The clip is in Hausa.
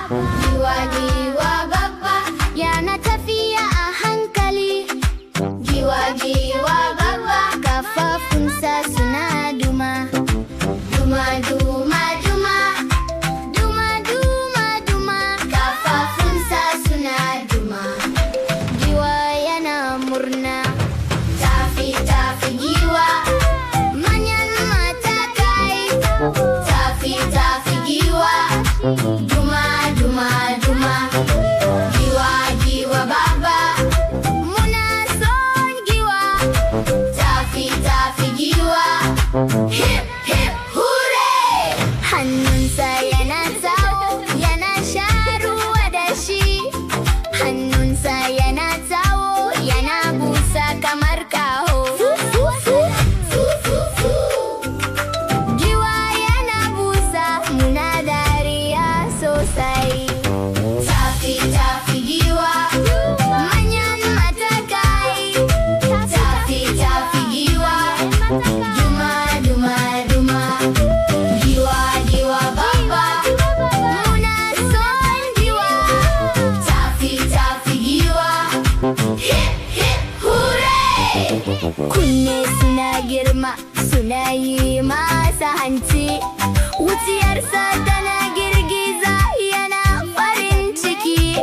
Giwa giwa babba yana tafiya a hankali. Giwa giwa babba kafafunsa suna duma. Duma duma duma, duma duma duma, kafafunsa suna duma. Giwa yana murna. Tafi tafi giwa, manyan matakai. Tafi tafi giwa, duma duma duma. Giwa giwa babba, muna son giwa. Tafi tafi giwa, hip hip hooray. Hannunsa yana tsawo, yana sha ruwa da shi. Hannunsa yana tsawo, yana busa kamar kaho. Giwa yana busa, muna dariya sosai. Tafi tafi giwa, manyan matakai. Tafi tafi giwa, duma duma duma. Giwa giwa babba, muna son giwa. Tafi tafi giwa, hip hip hooray. Kunne suna girma, suna yi masa hanci. Wuciyarsa tana girgiza, yana farin ciki.